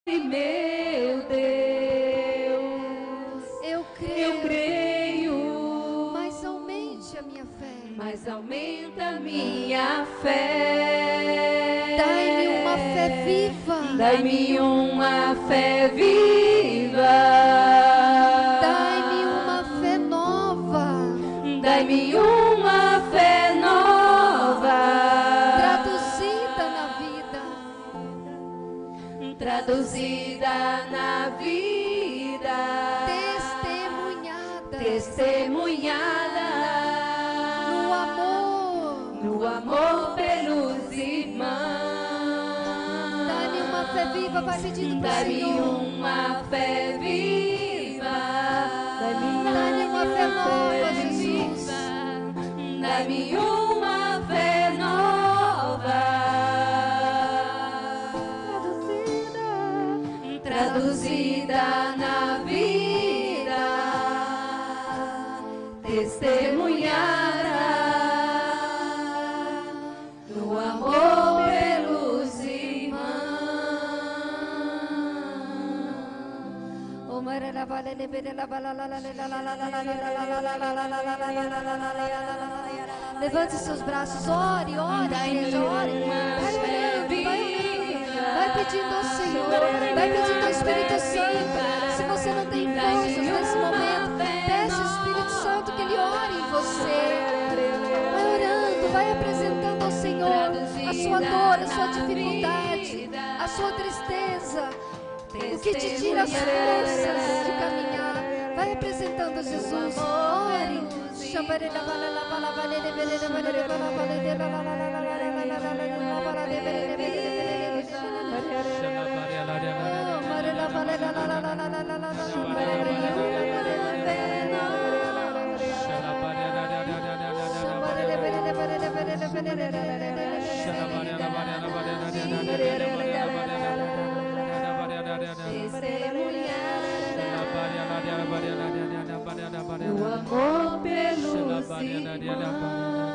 meu Deus, Eu creio, mas aumente a minha fé. mas aumenta a minha fé. Dai-me uma fé viva. Dai-me uma fé viva. Dai-me uma fé nova. Dai-me uma fé nova. Traduzida na vida. Traduzida na vida. Testemunhada. Testemunhada no amor pelos irmãos. Dai-me uma fé viva, vai pedindo para o Dai-me Senhor. uma fé viva. Dai-me uma fé nova, Jesus. Dai-me uma fé nova. Traduzida na vida. Testemunhada no amor pelos irmãos. Oh, marela valele berela levante seus braços, ore, ore, igreja, ore. Vai pedindo ao Senhor, vai pedindo ao Espírito Santo. Se você não tem forças nesse momento, peça ao Espírito Santo que Ele ore em você. Vai orando, vai apresentando ao Senhor a sua dor, a sua dificuldade, a sua tristeza, o que te tira as forças de caminhar. Vai apresentando a Jesus. Ore. O amor pelos irmãos.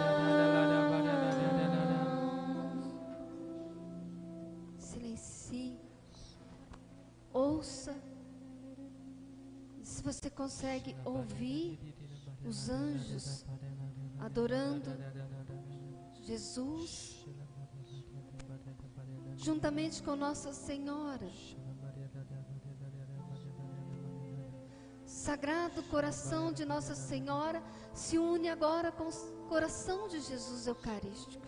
Silencie, ouça. Se você consegue ouvir os anjos adorando Jesus, juntamente com Nossa Senhora. Sagrado coração de Nossa Senhora se une agora com o coração de Jesus Eucarístico.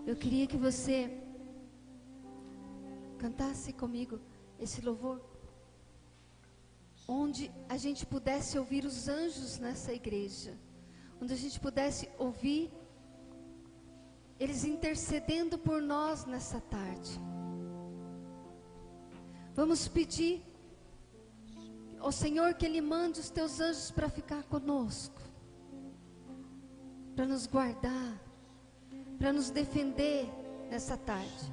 Eu queria que você cantasse comigo esse louvor, onde a gente pudesse ouvir os anjos nessa igreja, onde a gente pudesse ouvir eles intercedendo por nós nessa tarde. Vamos pedir ao Senhor que Ele mande os teus anjos para ficar conosco, para nos guardar, para nos defender nessa tarde.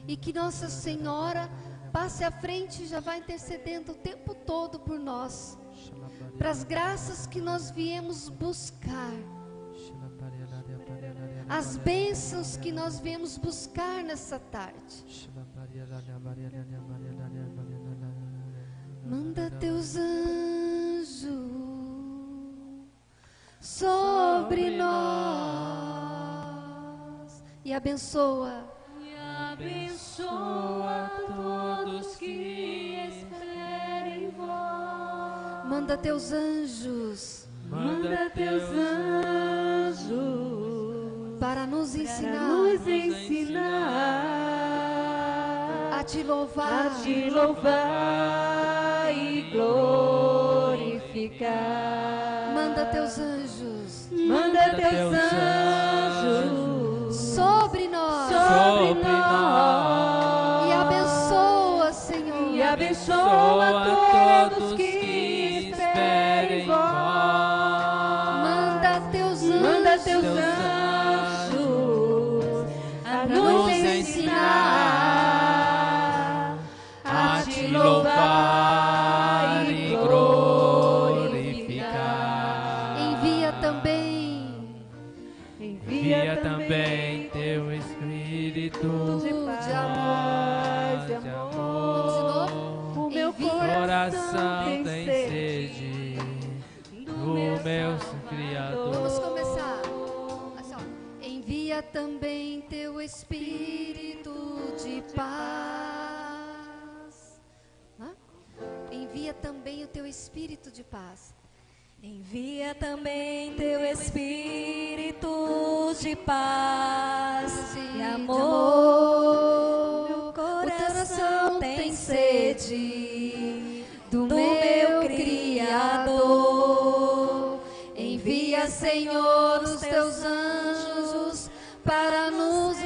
E que Nossa Senhora passe à frente e já vá intercedendo o tempo todo por nós, para as graças que nós viemos buscar, as bênçãos que nós viemos buscar nessa tarde. Manda teus anjos sobre nós e abençoa. Abençoa todos que esperem vós. Manda teus anjos. Manda teus anjos Para nos ensinar, a te louvar, e glorificar. Manda teus anjos sobre nós, e abençoa, Senhor, e abençoa todos que esperem vós. Manda teus anjos a nos ensinar a te louvar e glorificar. também Envia também teu Espírito de paz e Vamos de amor. novo? O meu Envia- coração tem sede do meu Vamos Criador. começar. Assim, ó. Envia também teu Espírito de paz. Hã? Envia também o teu Espírito de paz. Envia também teu Espírito de paz e amor. Meu coração tem sede do meu Criador. Envia, Senhor, os teus anjos para nos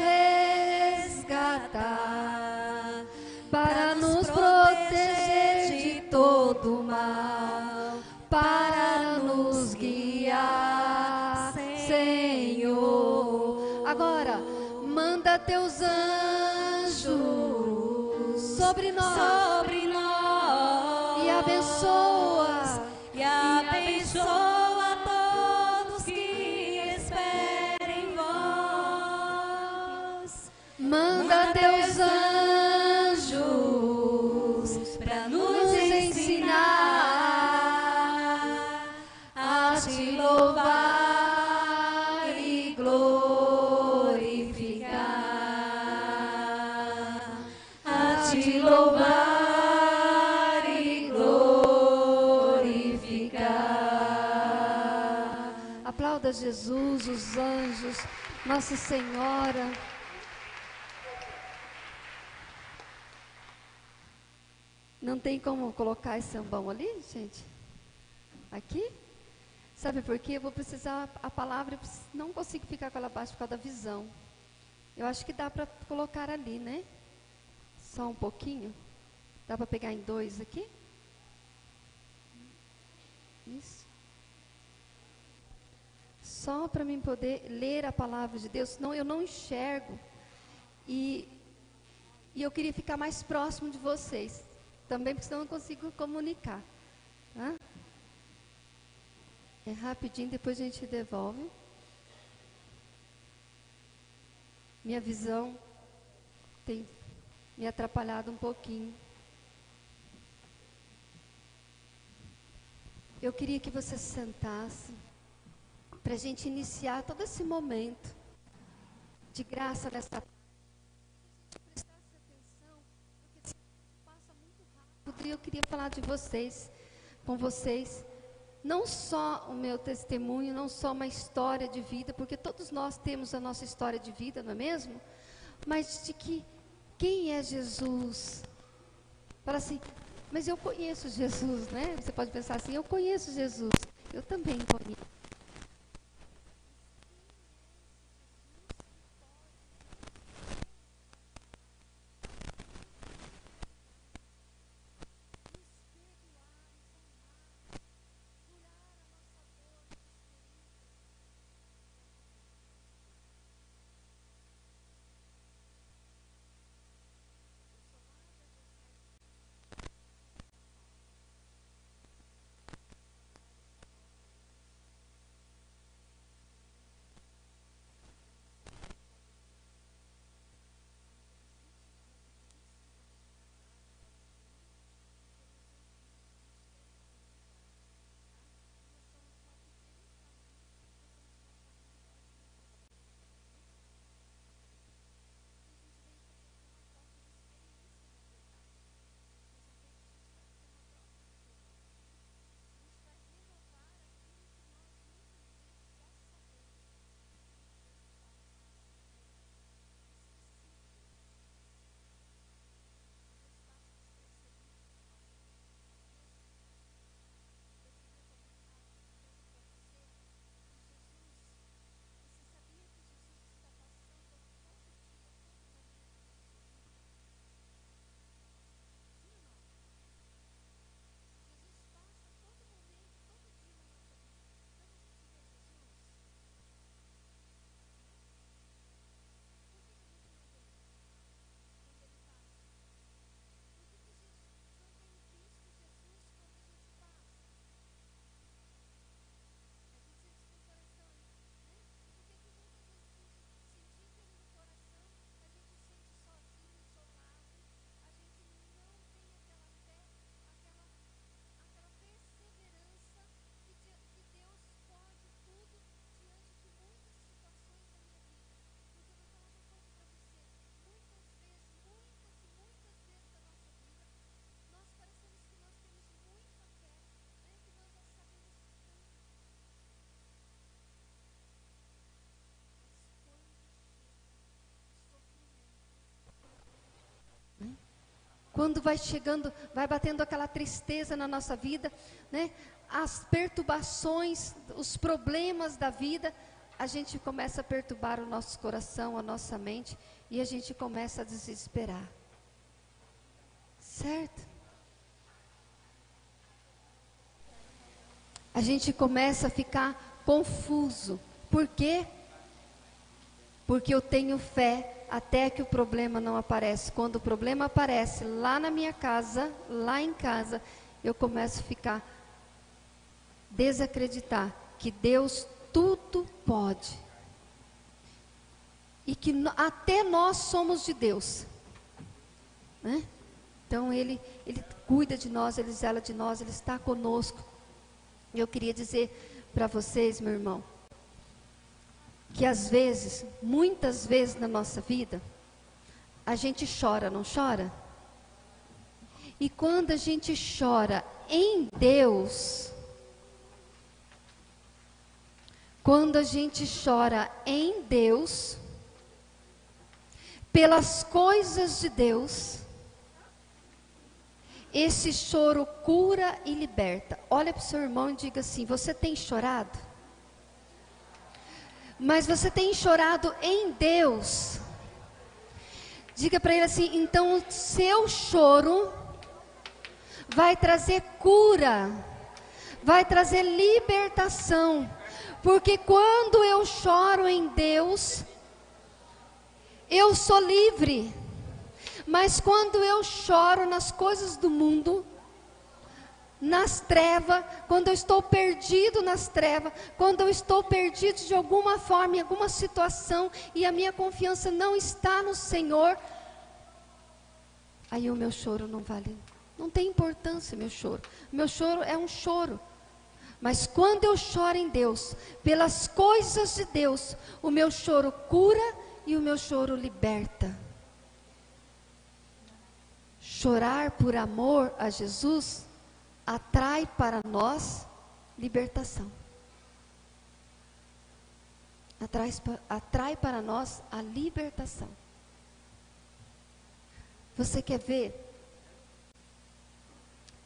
resgatar, para nos proteger de todo mal, para nos guiar, Senhor. Agora, manda teus anjos sobre nós e abençoa. Todos que esperam em vós. Manda teus anjos Para nos ensinar a te louvar e glorificar, a te louvar e glorificar. Aplauda Jesus, os anjos, Nossa Senhora. Não tem como colocar esse sambão ali, gente? Aqui? Sabe por quê? Eu vou precisar, a palavra, eu não consigo ficar com ela abaixo por causa da visão. Eu acho que dá para colocar ali, né? Só um pouquinho. Dá para pegar em dois aqui? Isso. Só para mim poder ler a palavra de Deus, senão eu não enxergo. E eu queria ficar mais próximo de vocês. Também, porque senão eu não consigo comunicar. Tá? É rapidinho, depois a gente devolve. Minha visão tem me atrapalhado um pouquinho. Eu queria que você se sentasse para a gente iniciar todo esse momento de graça nessa e eu queria falar de vocês, com vocês, não só o meu testemunho, não só uma história de vida, porque todos nós temos a nossa história de vida, não é mesmo? Mas de que, quem é Jesus? Fala assim, mas eu conheço Jesus, né? Você pode pensar assim, eu conheço Jesus, eu também conheço. quando vai chegando, vai batendo aquela tristeza na nossa vida, né? As perturbações, os problemas da vida, a gente começa a perturbar o nosso coração, a nossa mente, e a gente começa a desesperar. Certo? A gente começa a ficar confuso. Por quê? Porque eu tenho fé até que o problema não aparece. Quando o problema aparece lá na minha casa, lá em casa, eu começo a ficar, desacreditar que Deus tudo pode. E que até nós somos de Deus. Né? Então Ele cuida de nós, Ele zela de nós, Ele está conosco. Eu queria dizer para vocês, meu irmão, que às vezes, muitas vezes na nossa vida, a gente chora, não chora? E quando a gente chora em Deus, quando a gente chora em Deus, pelas coisas de Deus, esse choro cura e liberta. Olha para o seu irmão e diga assim: você tem chorado? Mas você tem chorado em Deus. Diga para ele assim: então o seu choro vai trazer cura, vai trazer libertação. Porque quando eu choro em Deus, eu sou livre. Mas quando eu choro nas coisas do mundo, nas trevas, quando eu estou perdido nas trevas, quando eu estou perdido de alguma forma, em alguma situação, e a minha confiança não está no Senhor, aí o meu choro não vale, não tem importância meu choro. Meu choro é um choro. Mas quando eu choro em Deus, pelas coisas de Deus, o meu choro cura e o meu choro liberta. Chorar por amor a Jesus atrai para nós libertação. Atrai para nós a libertação. Você quer ver?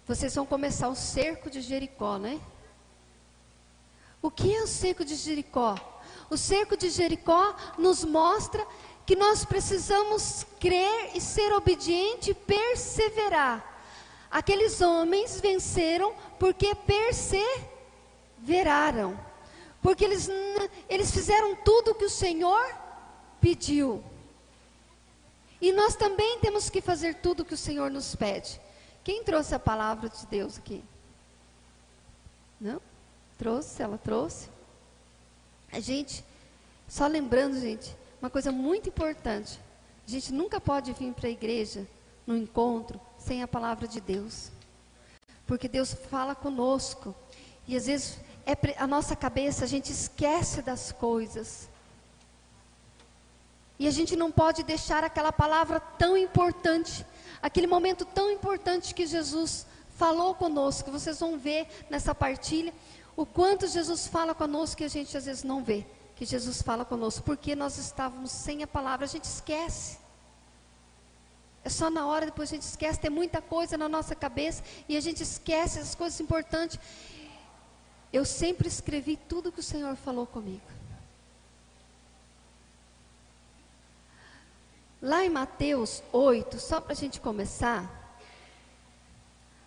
Vocês vão começar o cerco de Jericó, né? O que é o cerco de Jericó? O cerco de Jericó nos mostra que nós precisamos crer e ser obediente e perseverar. Aqueles homens venceram porque perseveraram. Porque eles fizeram tudo o que o Senhor pediu. E nós também temos que fazer tudo o que o Senhor nos pede. Quem trouxe a palavra de Deus aqui? Não? Trouxe? Ela trouxe? A gente, só lembrando, gente, uma coisa muito importante. A gente nunca pode vir para a igreja, no encontro, sem a palavra de Deus. Porque Deus fala conosco. E às vezes, a nossa cabeça, a gente esquece das coisas. E a gente não pode deixar aquela palavra tão importante, aquele momento tão importante que Jesus falou conosco. Vocês vão ver nessa partilha o quanto Jesus fala conosco que a gente às vezes não vê. Que Jesus fala conosco, porque nós estávamos sem a palavra, a gente esquece. É só na hora, depois a gente esquece, tem muita coisa na nossa cabeça, e a gente esquece as coisas importantes. Eu sempre escrevi tudo que o Senhor falou comigo. Lá em Mateus 8, só para a gente começar,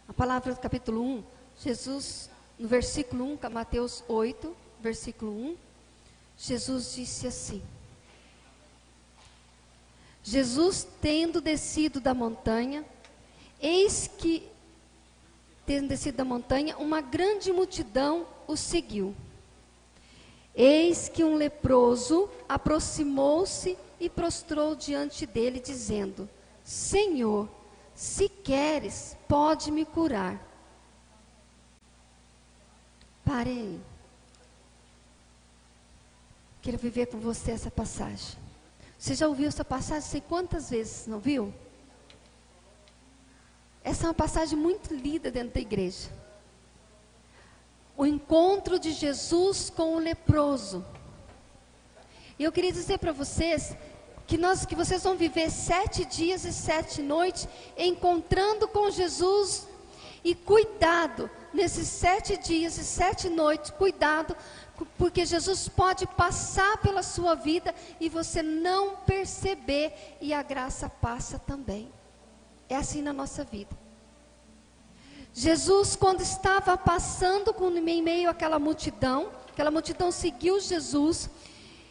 a palavra do capítulo 1, Jesus, no versículo 1, Mateus 8, versículo 1, Jesus disse assim: Jesus, tendo descido da montanha, eis que, tendo descido da montanha, uma grande multidão o seguiu. Eis que um leproso aproximou-se e prostrou diante dele, dizendo: Senhor, se queres, pode me curar. Parei. Quero viver com você essa passagem. Você já ouviu essa passagem? Sei quantas vezes, não viu? Essa é uma passagem muito lida dentro da igreja. O encontro de Jesus com o leproso. E eu queria dizer para vocês que vocês vão viver 7 dias e 7 noites encontrando com Jesus. E cuidado, nesses 7 dias e 7 noites, cuidado, porque Jesus pode passar pela sua vida e você não perceber, e a graça passa também. É assim na nossa vida. Jesus, quando estava passando em meio àquela multidão seguiu Jesus,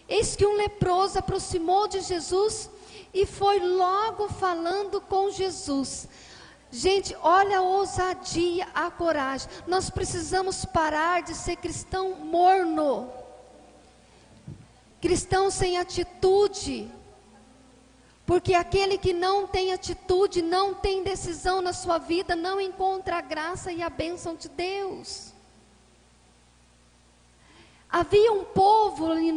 eis que um leproso aproximou de Jesus e foi logo falando com Jesus. Gente, olha a ousadia, a coragem. Nós precisamos parar de ser cristão morno, cristão sem atitude, porque aquele que não tem atitude, não tem decisão na sua vida, não encontra a graça e a bênção de Deus. Havia um povo ali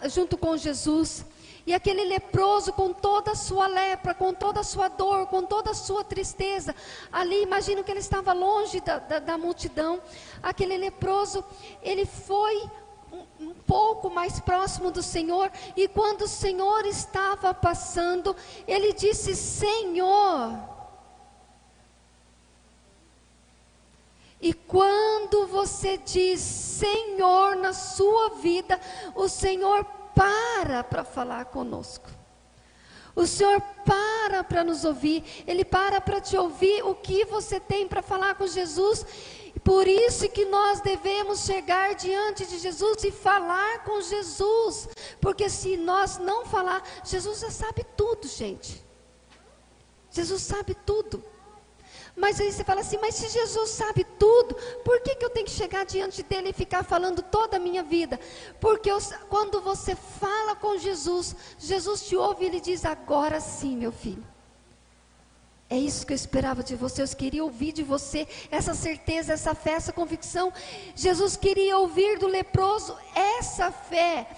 junto com Jesus, e aquele leproso, com toda a sua lepra, com toda a sua dor, com toda a sua tristeza, ali, imagino que ele estava longe da multidão. Aquele leproso, ele foi um pouco mais próximo do Senhor, e quando o Senhor estava passando, ele disse: Senhor. E quando você diz Senhor na sua vida, o Senhor para falar conosco. O Senhor para nos ouvir. Ele para te ouvir o que você tem para falar com Jesus. Por isso que nós devemos chegar diante de Jesus e falar com Jesus. Porque se nós não falar, Jesus já sabe tudo, gente. Jesus sabe tudo. Mas aí você fala assim, mas se Jesus sabe tudo, por que eu tenho que chegar diante dele e ficar falando toda a minha vida? Porque quando você fala com Jesus, Jesus te ouve e ele diz: agora sim, meu filho. É isso que eu esperava de você, eu queria ouvir de você essa certeza, essa fé, essa convicção. Jesus queria ouvir do leproso essa fé.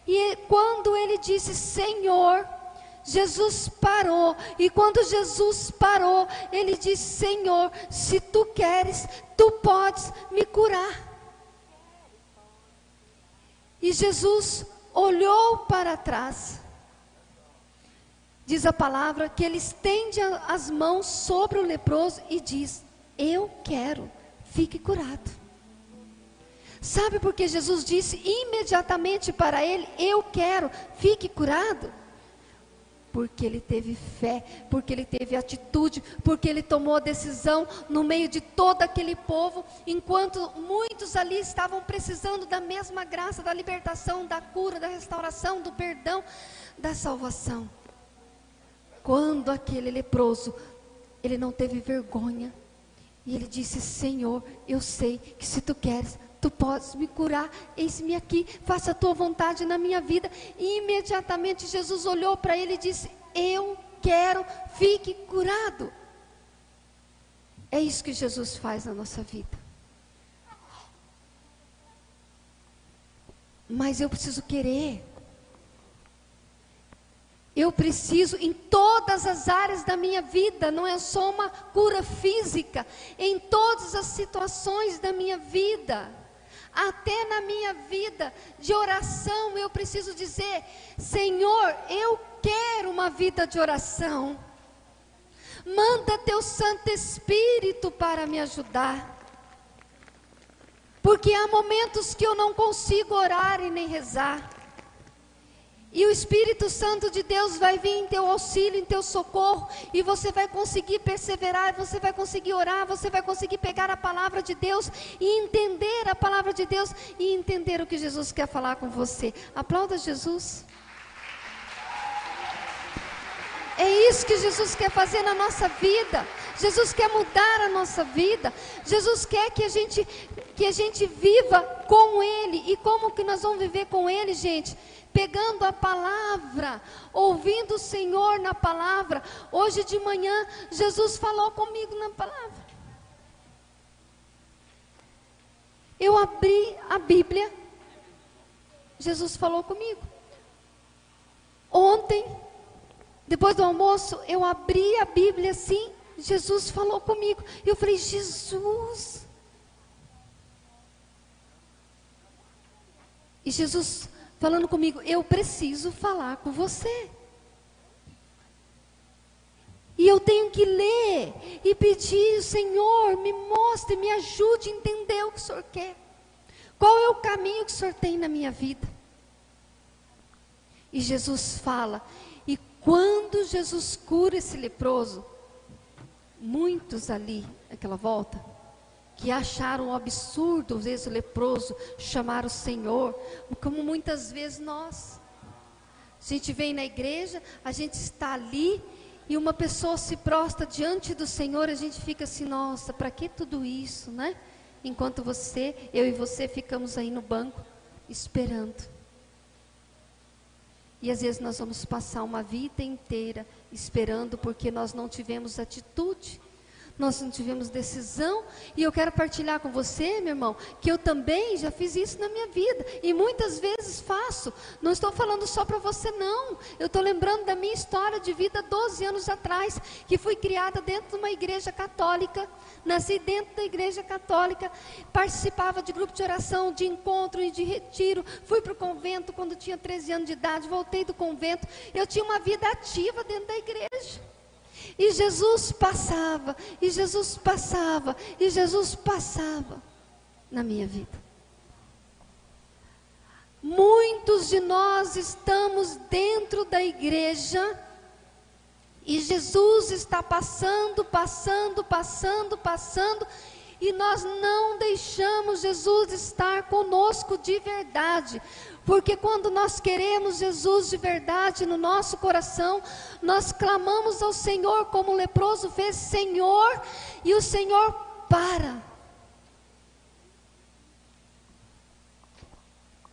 E quando ele disse Senhor, Jesus parou, e quando Jesus parou, ele disse: Senhor, se tu queres, tu podes me curar. E Jesus olhou para trás. Diz a palavra que ele estende as mãos sobre o leproso e diz: eu quero, fique curado. Sabe por que Jesus disse imediatamente para ele: eu quero, fique curado? Porque ele teve fé, porque ele teve atitude, porque ele tomou a decisão no meio de todo aquele povo, enquanto muitos ali estavam precisando da mesma graça, da libertação, da cura, da restauração, do perdão, da salvação. Quando aquele leproso, ele não teve vergonha, e ele disse: Senhor, eu sei que se tu queres, tu podes me curar, eis-me aqui, faça a tua vontade na minha vida. E imediatamente Jesus olhou para ele e disse: eu quero, fique curado. É isso que Jesus faz na nossa vida. Mas eu preciso querer. Eu preciso, em todas as áreas da minha vida, não é só uma cura física, em todas as situações da minha vida, até na minha vida de oração, eu preciso dizer: Senhor, eu quero uma vida de oração, manda teu Santo Espírito para me ajudar, porque há momentos que eu não consigo orar e nem rezar, e o Espírito Santo de Deus vai vir em teu auxílio, em teu socorro, e você vai conseguir perseverar, você vai conseguir orar, você vai conseguir pegar a palavra de Deus, e entender a palavra de Deus, e entender o que Jesus quer falar com você. Aplauda Jesus. É isso que Jesus quer fazer na nossa vida. Jesus quer mudar a nossa vida. Jesus quer que a gente viva com Ele. E como que nós vamos viver com Ele, gente? Pegando a palavra, ouvindo o Senhor na palavra. Hoje de manhã, Jesus falou comigo na palavra. Eu abri a Bíblia, Jesus falou comigo. Ontem, depois do almoço, eu abri a Bíblia assim, Jesus falou comigo. E eu falei: Jesus. E Jesus falando comigo: eu preciso falar com você. eu tenho que ler e pedir: Senhor, me mostre, me ajude a entender o que o Senhor quer. Qual é o caminho que o Senhor tem na minha vida? E Jesus fala, e quando Jesus cura esse leproso, muitos ali, naquela volta, que acharam um absurdo, às vezes o leproso chamar o Senhor, como muitas vezes nós. A gente vem na igreja, a gente está ali, e uma pessoa se prostra diante do Senhor, a gente fica assim: nossa, para que tudo isso, né? Enquanto eu e você ficamos aí no banco, esperando. E às vezes nós vamos passar uma vida inteira esperando, porque nós não tivemos atitude, nós não tivemos decisão. E eu quero partilhar com você, meu irmão, que eu também já fiz isso na minha vida, e muitas vezes faço. Não estou falando só para você, não. Eu estou lembrando da minha história de vida 12 anos atrás, que fui criada dentro de uma igreja católica, nasci dentro da igreja católica, participava de grupo de oração, de encontro e de retiro, fui para o convento quando tinha 13 anos de idade, voltei do convento, eu tinha uma vida ativa dentro da igreja. E Jesus passava, e Jesus passava, e Jesus passava na minha vida. Muitos de nós estamos dentro da igreja, e Jesus está passando, e nós não deixamos Jesus estar conosco de verdade. Porque quando nós queremos Jesus de verdade no nosso coração, nós clamamos ao Senhor como o leproso fez: Senhor, e o Senhor para.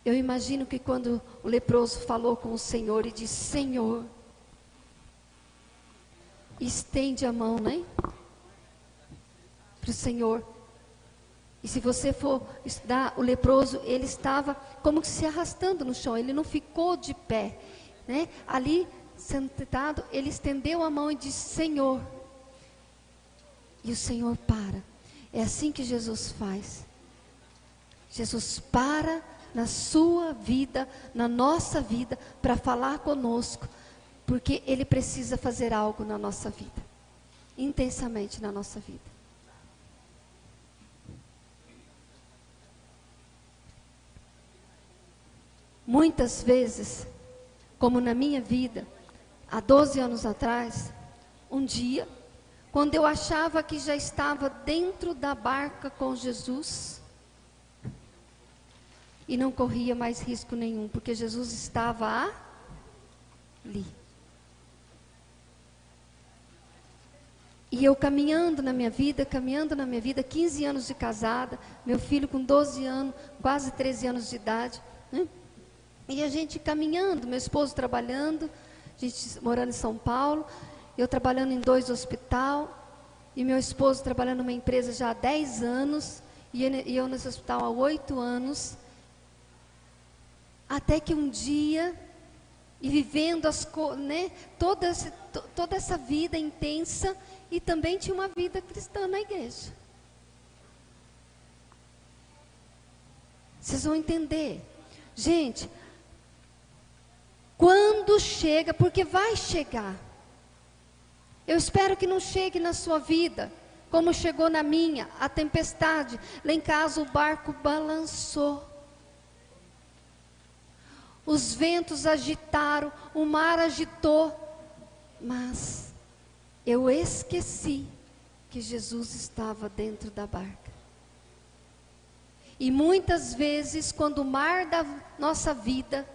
Eu imagino que quando o leproso falou com o Senhor e disse: Senhor, estende a mão, né? Para o Senhor. E se você for estudar o leproso, ele estava como que se arrastando no chão, ele não ficou de pé, né? Ali, sentado, ele estendeu a mão e disse: Senhor. E o Senhor para. É assim que Jesus faz. Jesus para na sua vida, na nossa vida, para falar conosco, porque Ele precisa fazer algo na nossa vida, intensamente na nossa vida. Muitas vezes, como na minha vida, há 12 anos atrás, um dia, quando eu achava que já estava dentro da barca com Jesus, e não corria mais risco nenhum, porque Jesus estava ali. E eu caminhando na minha vida, 15 anos de casada, meu filho com 12 anos, quase 13 anos de idade, né? E a gente caminhando, meu esposo trabalhando, a gente morando em São Paulo, eu trabalhando em 2 hospitais, e meu esposo trabalhando numa empresa já há 10 anos, e eu nesse hospital há 8 anos, até que um dia, e vivendo né, toda essa vida intensa, e também tinha uma vida cristã na igreja. Vocês vão entender. Gente, quando chega, porque vai chegar. Eu espero que não chegue na sua vida, como chegou na minha, a tempestade. Lá em casa o barco balançou. Os ventos agitaram, o mar agitou. Mas eu esqueci que Jesus estava dentro da barca. E muitas vezes, quando o mar da nossa vida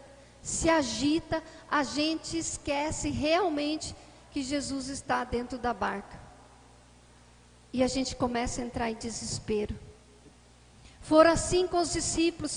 se agita, a gente esquece realmente que Jesus está dentro da barca. E a gente começa a entrar em desespero. Foram assim com os discípulos.